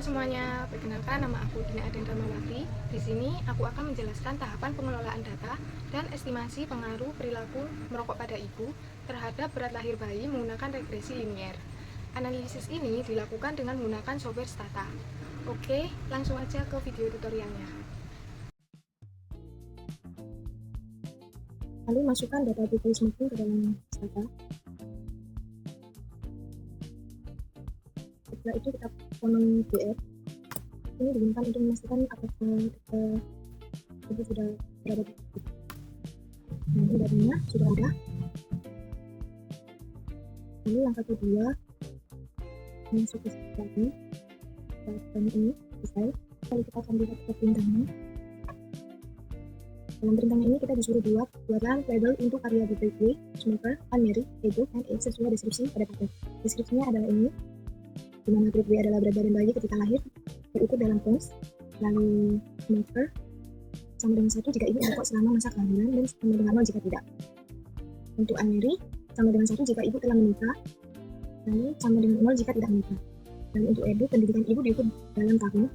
semuanya, perkenalkan nama aku Dina Aden Ramawati. Di sini aku akan menjelaskan tahapan pengelolaan data dan estimasi pengaruh perilaku merokok pada ibu terhadap berat lahir bayi menggunakan regresi linier. Analisis ini dilakukan dengan menggunakan software Stata. Oke, langsung aja ke video tutorialnya. Lalu masukkan data BPI smoking ke dalam Stata. Setelah itu kita kolom BR. Ini digunakan untuk memastikan apakah data itu sudah berada di situ. Nah, ini datanya sudah ada. Lalu langkah kedua, masuk ke Stata lagi. Datanya ini selesai. Lalu kita akan lihat ke perintahnya. Dalam perintahnya ini kita disuruh buatkan label untuk variabel BPI, smoker, unmarried, age, dan age sesuai deskripsi pada paket. Deskripsinya adalah ini, di mana grup B adalah berat badan bayi ketika lahir, berukur dalam pounds, lalu smoker sama dengan 1 jika ibu merokok selama masa kehamilan dan sama dengan 0 jika tidak. Untuk unmarried sama dengan 1 jika ibu telah menikah, lalu sama dengan 0 jika tidak menikah. Dan untuk edu, pendidikan ibu diukur dalam tahun,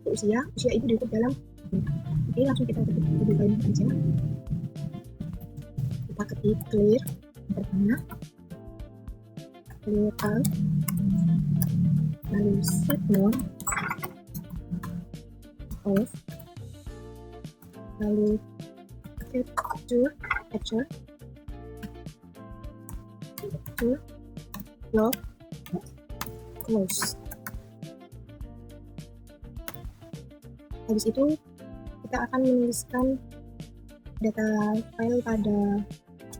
untuk usia ibu diukur dalam tahun. Oke, langsung kita ketik lebih banyak aja. Kita ketik clear pertama, clear out, lalu set mode off, lalu capture lock, close. Habis itu kita akan menuliskan data file pada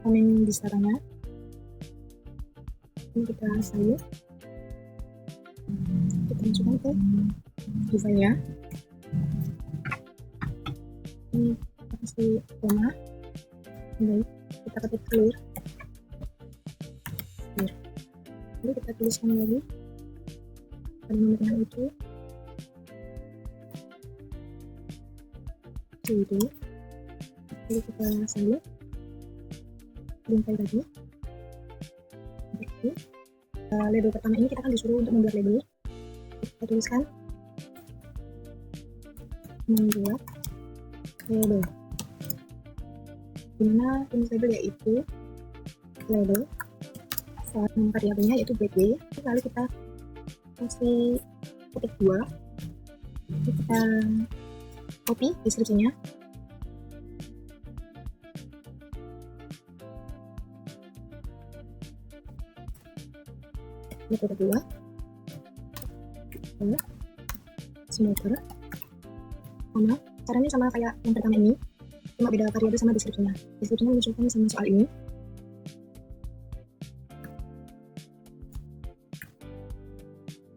komen di startnya. Ini kita salin, kita masukkan ke device-nya. Ini kita kasih koma, baik, kita ketik clear. Lalu kita tuliskan lagi pada nomornya itu CD. Lalu kita salin link tadi. Label pertama ini kita akan disuruh untuk membuat label. Kita tuliskan membuat label, dimana jenis label yaitu label, nama variabelnya yaitu BB. Lalu kita kasih ketik 2, kita copy deskripsinya. Metode kedua, smoker, sama caranya sama kayak yang pertama ini, cuma beda variabel sama deskripsinya. Deskripsinya menyesuaikan sama soal ini.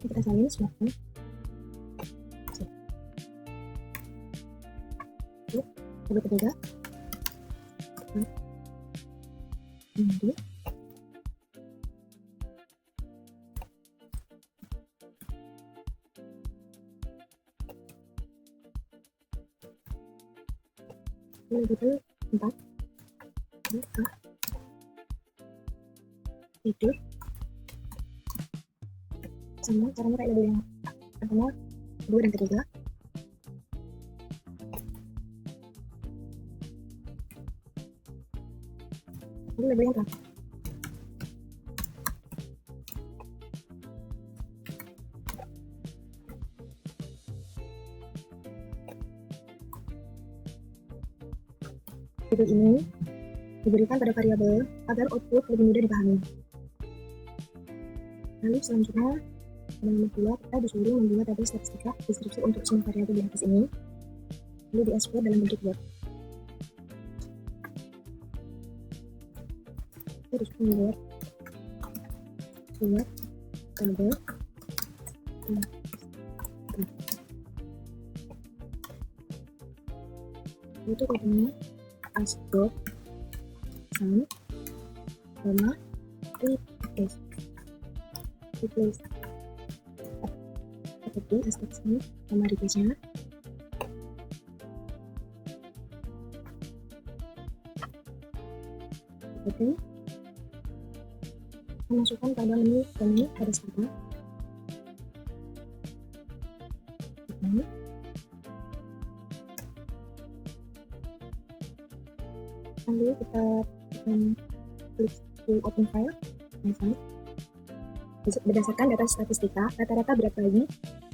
Kita salin smoker. Lalu ketiga, ini betul 4 nikah tidur sama caranya kayak label yang pertama, kedua, dan ketiga. Ini label yang terakhir. Label ini diberikan pada variabel agar output lebih mudah dipahami. Lalu selanjutnya, pada nomor 2, kita disuruh membuat tabel statistika deskripsi untuk semua variabel di atas ini, lalu diekspor dalam bentuk Word. Kita disuruh membuat tabel itu kodenya as.sum, replace seperti as.sum sama replace-nya. Oke, masukkan pada menu pada Stata. Lalu kita akan klik to open file. Berdasarkan data statistika, rata-rata berat bayi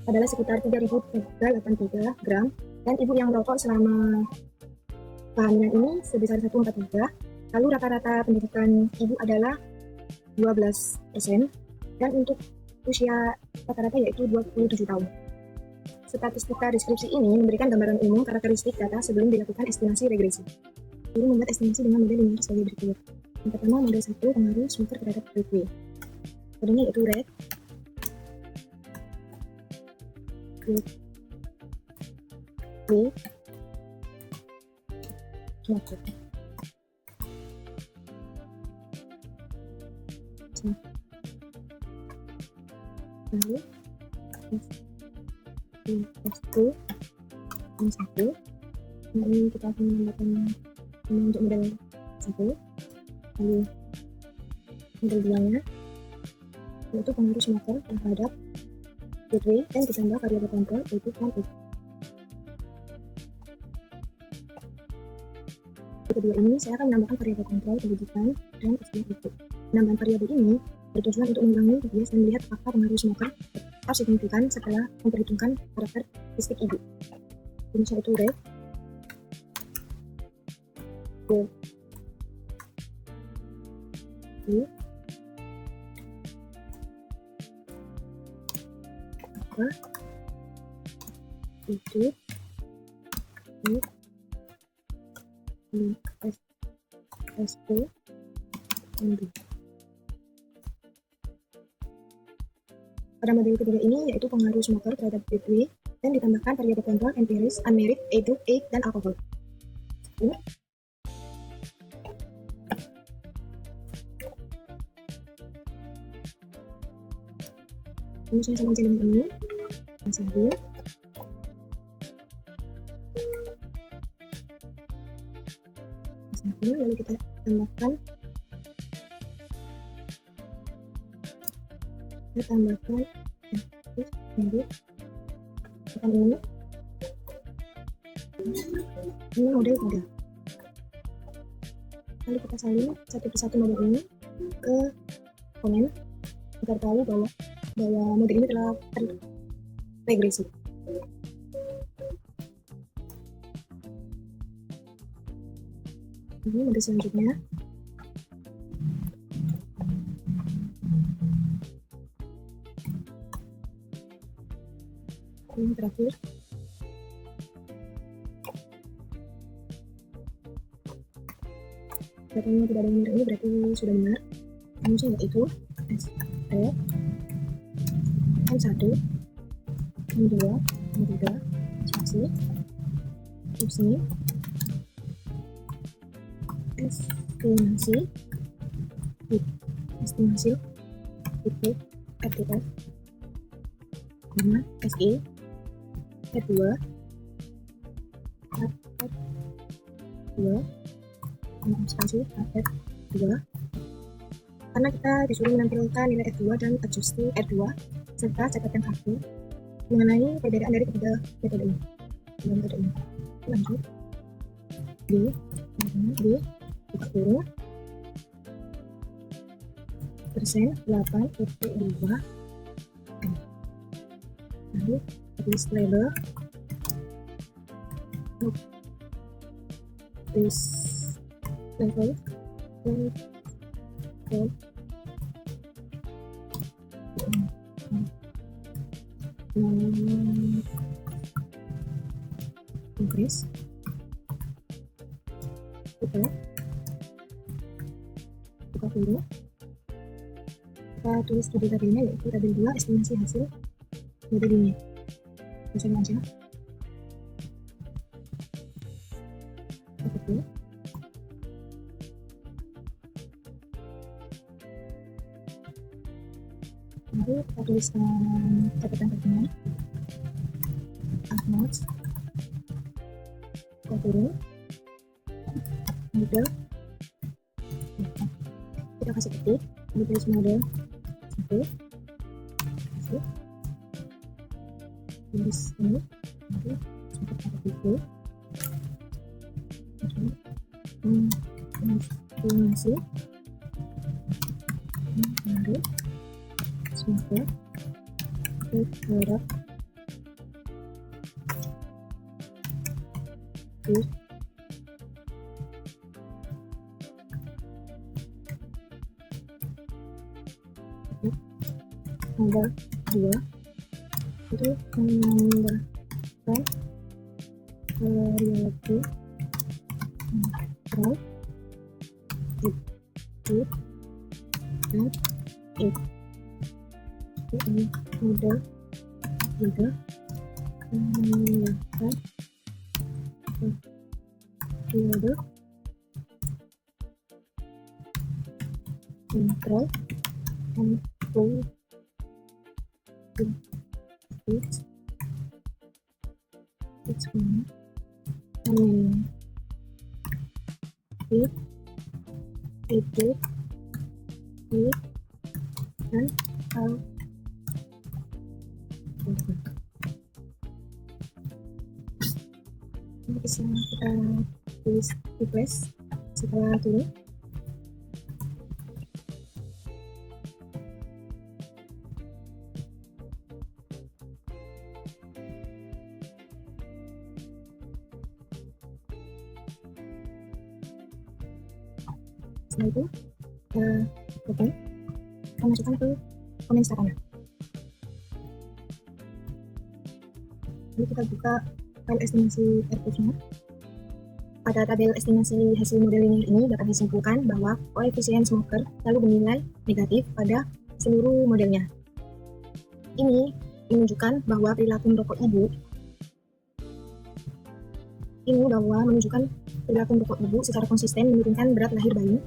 adalah sekitar 3.383 gram, dan ibu yang merokok selama kehamilan ini sebesar 143. Lalu rata-rata pendidikan ibu adalah 12%, dan untuk usia rata-rata yaitu 27 tahun. Statistika deskripsi ini memberikan gambaran umum karakteristik data sebelum dilakukan estimasi regresi. Guru membuat estimasi dengan model linear sebagai berikut. Yang pertama, model 1 pengaruh smoker terhadap weight. Kodenya yaitu RED. Smoker. Lalu S1 nah ini kita akan menambahkan untuk model 1. Lalu model 2 nya yaitu pengaruh smoker terhadap weight dan ditambah variabel kontrol yaitu count. Kedua ini saya akan menambahkan variabel kontrol pendidikan dan istilah itu. Penambahan variabel ini bertujuan untuk mengurangi bias dan melihat apakah pengaruh smoker tetap signifikan setelah memperhitungkan karakteristik ibu. Misal itu rate, apa itu SP MB. Pada model ketiga ini yaitu pengaruh smoker terhadap weight dan ditambahkan variabel kontrol empiris, unmarried, age, dan alkohol. Kemudian sama jalan ini, sambil lalu kita tambahkan ini model 3. Lalu kita salin satu persatu model ini ke komen agar tahu bahwa model ini telah regresi. Ini model selanjutnya. Ini terakhir. Datanya tidak ada yang benar, ini berarti sudah benar. Rumusnya yaitu N1, N2, N3, spasi, estimasi, itu RTF, sama SE, R2, spasi R2. Karena kita disuruh menampilkan nilai R2 dan adjusting R2 serta catatan kartu mengenai perbedaan dari ketiga metode ini. Lanjut B buka kurung persen 8 PT2, lalu tulis label, tulis level dan increase kita buka dulu, kita tulis studi tabelnya yaitu tabel 2 estimasi hasil model ini. Misalnya aja oke. Lalu kita tuliskan catatan kartunya notes turun model, kita kasih ketik di tulis model 1 tulis ini nanti seperti itu. estimasi pengaruh smoker terhadap gus nomor 2 itu menambahkan variabel kontrol itu dan ini model juga menambahkan variabel kontrol untuk it's one itu dan hal ini bisa kita tulis request setelah tulis. Setelah itu kita masukkan ke komen startnya. Lalu kita buka file estimasi airproof-nya. Pada tabel estimasi hasil model linear ini dapat disimpulkan bahwa koefisien smoker selalu bernilai negatif pada seluruh modelnya. Ini menunjukkan bahwa perilaku merokok ibu secara konsisten menurunkan berat lahir bayi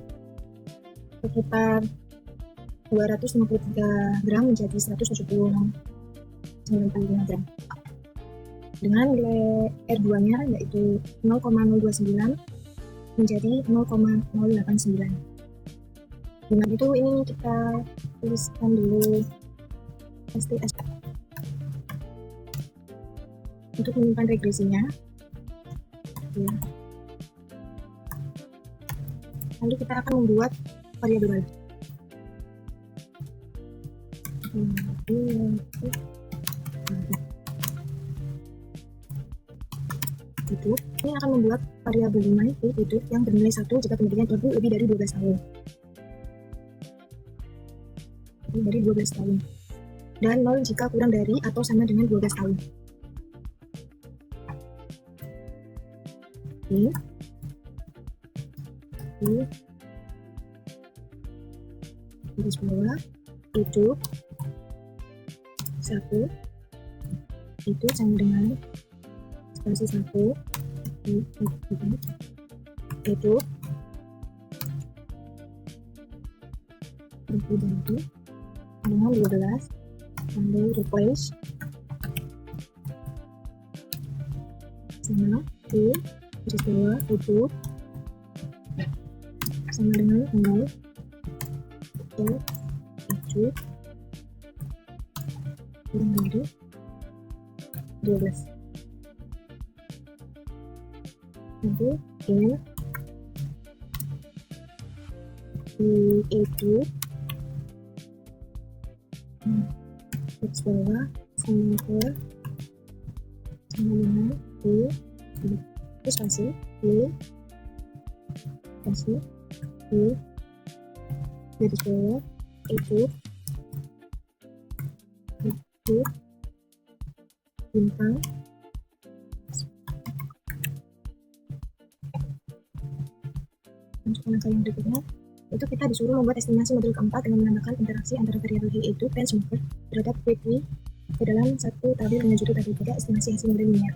sekitar 253 gram menjadi 179 gram dengan nilai R2-nya yaitu 0,029 menjadi 0,089. Dengan itu ini kita tuliskan dulu STS untuk menyimpan regresinya ya. Lalu kita akan membuat variabel baru. Hidup ini akan membuat variabel 5 itu hidup yang bernilai 1 jika kemudian ibu lebih dari 12 tahun. Lebih dari 12 tahun. Dan 0 jika kurang dari atau sama dengan 12 tahun. Oke. Garis bawah hidup 1 itu sama dengan spasi 1 hidup dibantu dengan 12 lalu replace sama garis bawah hidup sama dengan 0 hidup kurang dari 12. Nanti ini itu garis bawah sama dengan itu spasi garis bawah itu bintang untuk langkah yang berikutnya itu kita disuruh membuat estimasi model keempat dengan menambahkan interaksi antara variabel hidup dan smoker terhadap quickly ke dalam satu tabel dengan judul tabel 3 estimasi hasil model linear.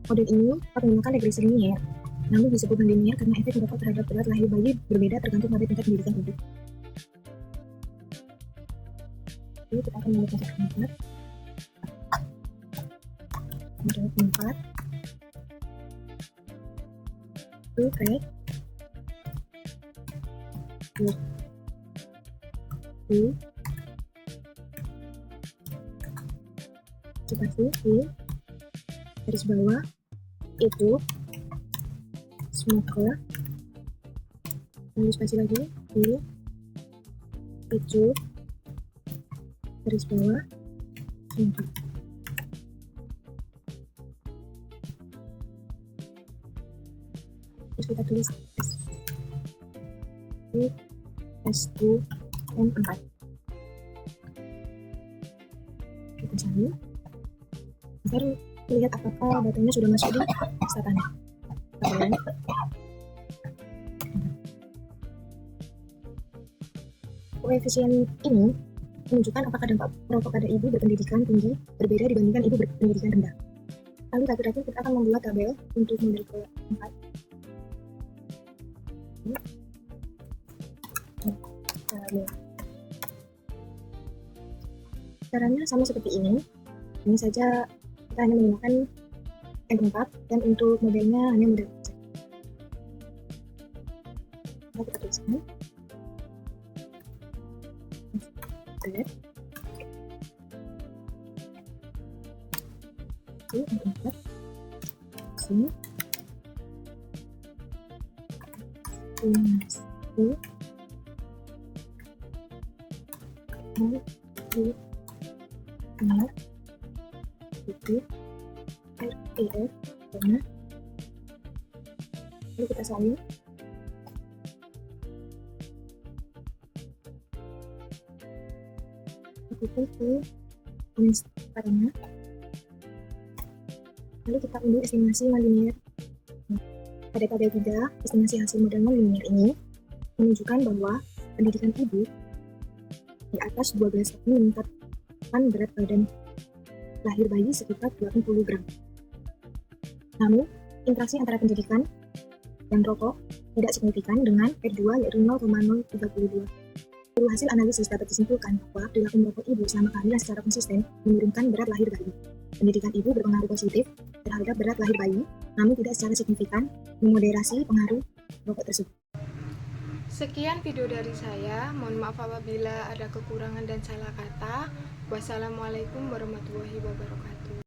Model ini dapat menggunakan regresi linear, namun disebut linear karena efek merokok terhadap berat lahir bayi berbeda tergantung pada tingkat pendidikan ibu. Jadi kita akan membuat model 4 itu create garis bawah itu smoker, lalu spasi lagi itu garis bawah smoker. Terus kita tulis S1 M4. Kita salin. Ntar lihat apakah datanya sudah masuk di statanya. Kemudian koefisien ini menunjukkan apakah dampak merokok pada ibu berpendidikan tinggi berbeda dibandingkan ibu berpendidikan rendah. Lalu terakhir kita akan membuat tabel untuk model keempat. Caranya sama seperti ini. Ini saja kita hanya menggunakan M4 dan untuk modelnya hanya model saja. Kita tuliskan M4 sini itu REF karena lalu kita salin. Masukkan ke karena lalu kita unduh estimasi non-linear. Pada tabel 3, estimasi hasil model non-linear ini menunjukkan bahwa pendidikan ibu di atas 12 tahun meningkatkan berat badan lahir bayi sekitar 80 gram. Namun, interaksi antara pendidikan dan rokok tidak signifikan dengan R2 yaitu 0,032. Dari hasil analisis dapat disimpulkan bahwa perilaku merokok ibu selama kehamilan secara konsisten menurunkan berat lahir bayi. Pendidikan ibu berpengaruh positif terhadap berat lahir bayi, namun tidak secara signifikan memoderasi pengaruh rokok tersebut. Sekian video dari saya. Mohon maaf apabila ada kekurangan dan salah kata. Wassalamualaikum warahmatullahi wabarakatuh.